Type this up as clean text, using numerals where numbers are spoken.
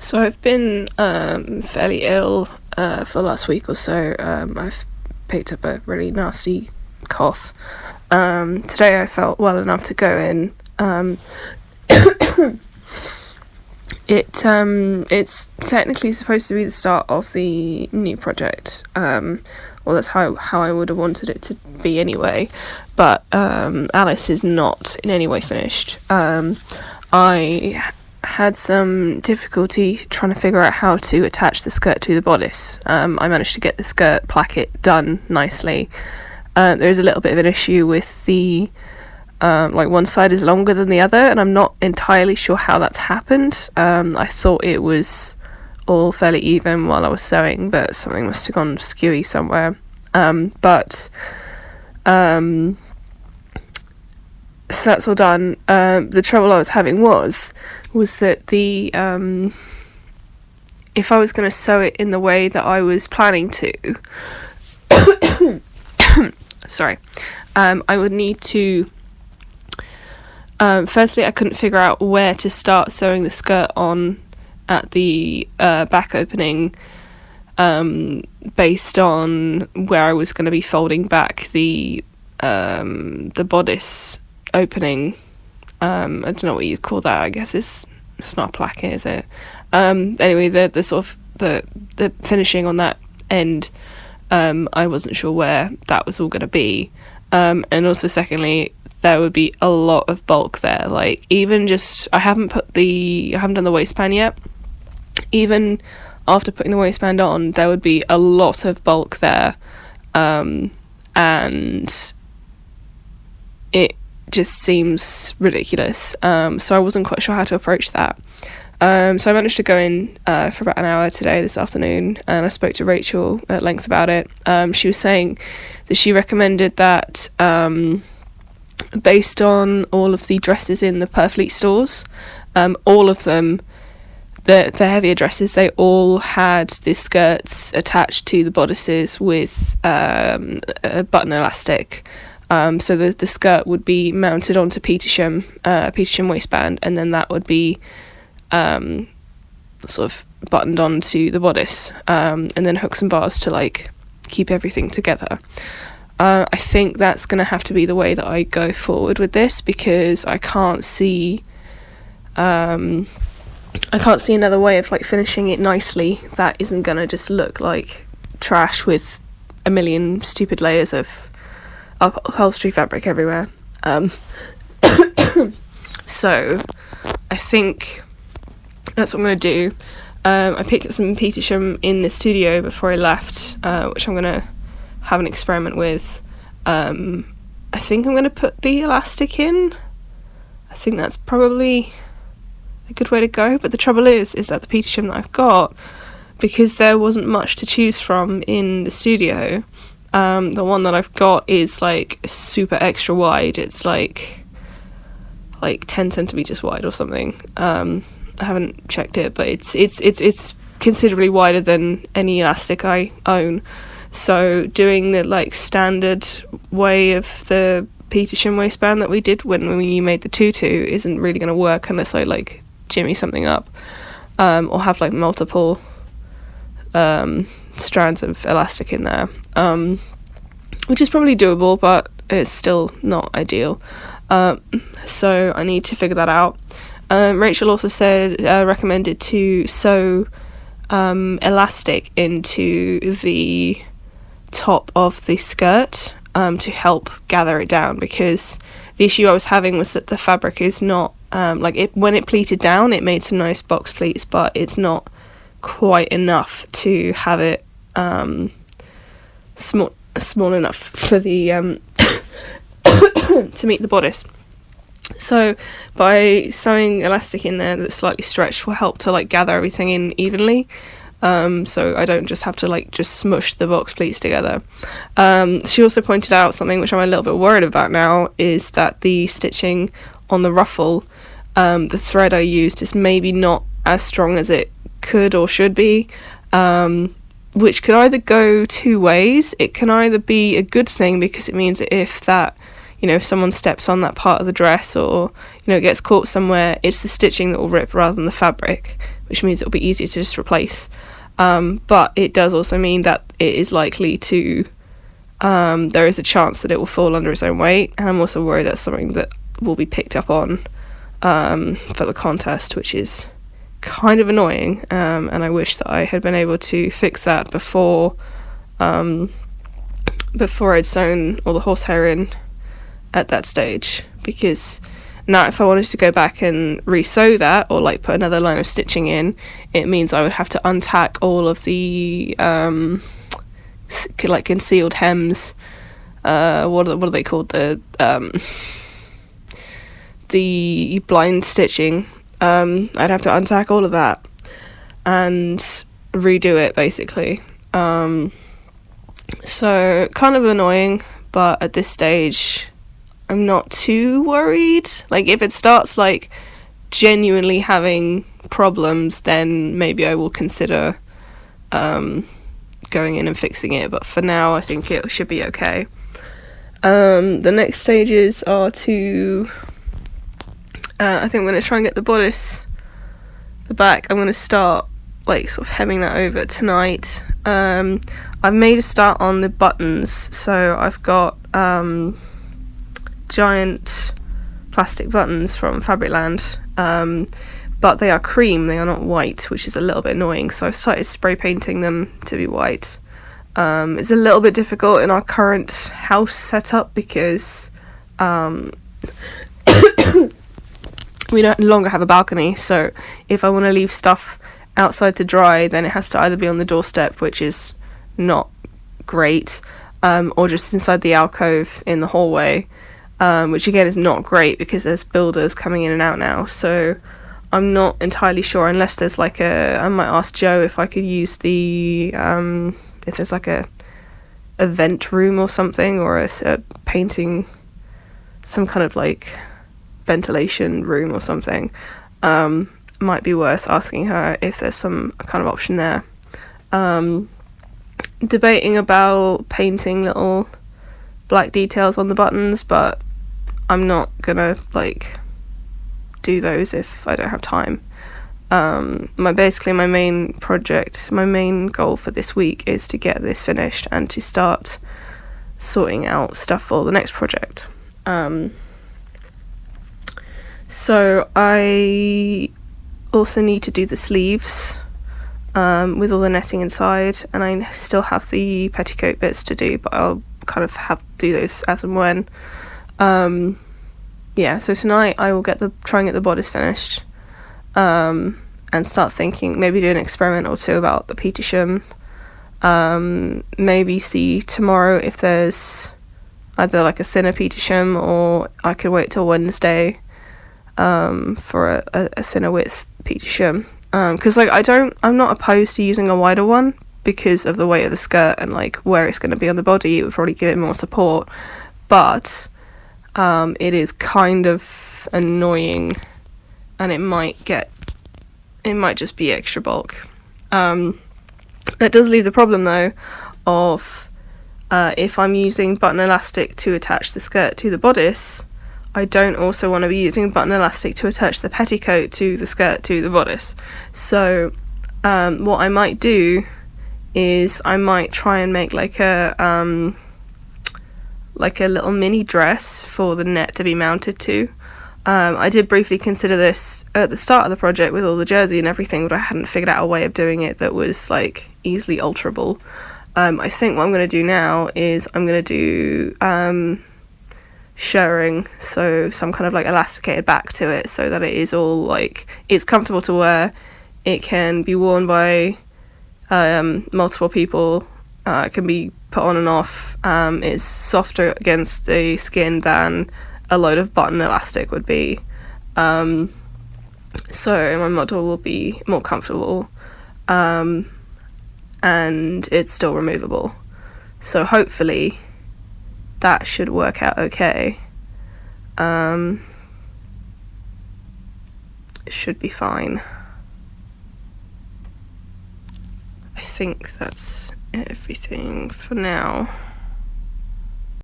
So I've been fairly ill for the last week or so. I've picked up a really nasty cough. Today I felt well enough to go in. It's technically supposed to be the start of the new project. Well, that's how I would have wanted it to be anyway. But Alice is not in any way finished. I had some difficulty trying to figure out how to attach the skirt to the bodice. I managed to get the skirt placket done nicely. There is a little bit of an issue with the one side is longer than the other, and I'm not entirely sure how that's happened. I thought it was all fairly even while I was sewing, but something must have gone skewy somewhere. So that's all done. The trouble I was having was that the if I was going to sew it in the way that I was planning to, sorry, I would need to. Firstly, I couldn't figure out where to start sewing the skirt on at the back opening, based on where I was going to be folding back the bodice opening. I don't know what you'd call that. I guess it's not a placket, is it? Anyway, the sort of the finishing on that end, I wasn't sure where that was all going to be, and also secondly, there would be a lot of bulk there. Like, even just I haven't done the waistband yet. Even after putting the waistband on, there would be a lot of bulk there, and it just seems ridiculous. So I wasn't quite sure how to approach that. So I managed to go in for about an hour this afternoon, and I spoke to Rachel at length about it. She was saying that she recommended that, based on all of the dresses in the Purfleet stores, all of them, the heavier dresses, they all had the skirts attached to the bodices with a button elastic. So the skirt would be mounted onto Petersham waistband, and then that would be sort of buttoned onto the bodice, and then hooks and bars to like keep everything together. I think that's going to have to be the way that I go forward with this, because I can't see another way of like finishing it nicely that isn't going to just look like trash with a million stupid layers of upholstery fabric everywhere. So I think that's what I'm going to do. I picked up some Petersham in the studio before I left, which I'm going to have an experiment with. I think I'm going to put the elastic in. I think that's probably a good way to go, but the trouble is that the Petersham that I've got, because there wasn't much to choose from in the studio, the one that I've got is like super extra wide. It's like 10 centimeters wide or something. I haven't checked it, but it's considerably wider than any elastic I own. So doing the like standard way of the Petersham waistband that we did when we made the tutu isn't really going to work unless I like jimmy something up, or have like multiple strands of elastic in there, which is probably doable, but it's still not ideal. So I need to figure that out. Rachel also recommended to sew elastic into the top of the skirt to help gather it down, because the issue I was having was that the fabric is not when it pleated down, it made some nice box pleats, but it's not quite enough to have it small enough for the to meet the bodice. So by sewing elastic in there that's slightly stretched will help to like gather everything in evenly, so I don't just have to like just smush the box pleats together. She also pointed out something which I'm a little bit worried about now, is that the stitching on the ruffle, the thread I used is maybe not as strong as it could or should be, which could either go two ways. It can either be a good thing, because it means that if that, you know, if someone steps on that part of the dress, or, you know, it gets caught somewhere, it's the stitching that will rip rather than the fabric, which means it'll be easier to just replace. But it does also mean that it is likely to, there is a chance that it will fall under its own weight, and I'm also worried that's something that will be picked up on for the contest, which is kind of annoying, and I wish that I had been able to fix that before I'd sewn all the horsehair in at that stage, because now if I wanted to go back and re-sew that, or like put another line of stitching in, it means I would have to untack all of the like concealed hems, what are they called, the blind stitching. I'd have to untack all of that and redo it, basically. So kind of annoying, but at this stage I'm not too worried. Like, if it starts like genuinely having problems, then maybe I will consider going in and fixing it, but for now I think it should be okay. The next stages are to I think I'm going to try and get the bodice, the back, I'm going to start like sort of hemming that over tonight. I've made a start on the buttons, so I've got giant plastic buttons from Fabricland, but they are cream, they are not white, which is a little bit annoying, so I've started spray painting them to be white. It's a little bit difficult in our current house setup because we no longer have a balcony, so if I want to leave stuff outside to dry, then it has to either be on the doorstep, which is not great, or just inside the alcove in the hallway, which again is not great because there's builders coming in and out now, so I'm not entirely sure, unless there's like I might ask Joe if I could use the if there's like a vent room or something, or a painting, some kind of like ventilation room or something. Might be worth asking her if there's some kind of option there. Debating about painting little black details on the buttons, but I'm not gonna like do those if I don't have time. My main project, my main goal for this week is to get this finished and to start sorting out stuff for the next project. So I also need to do the sleeves with all the netting inside, and I still have the petticoat bits to do, but I'll kind of have to do those as and when. So tonight I will try and get the bodice finished, and start thinking, maybe do an experiment or two about the Petersham. Maybe see tomorrow if there's either like a thinner Petersham, or I could wait till Wednesday for a thinner width Petersham, because like I'm not opposed to using a wider one because of the weight of the skirt and like where it's going to be on the body. It would probably give it more support, but it is kind of annoying, and it might just be extra bulk. That does leave the problem though of if I'm using button elastic to attach the skirt to the bodice, I don't also want to be using button elastic to attach the petticoat to the skirt to the bodice. So what I might do is I might try and make like a little mini dress for the net to be mounted to. I did briefly consider this at the start of the project with all the jersey and everything, but I hadn't figured out a way of doing it that was like easily alterable. I think what I'm going to do now is I'm going to do shirring, so some kind of like elasticated back to it, so that it is all like, it's comfortable to wear, it can be worn by multiple people, it can be put on and off, it's softer against the skin than a load of button elastic would be, so my model will be more comfortable, and it's still removable, so hopefully that should work out okay. It should be fine. I think that's everything for now.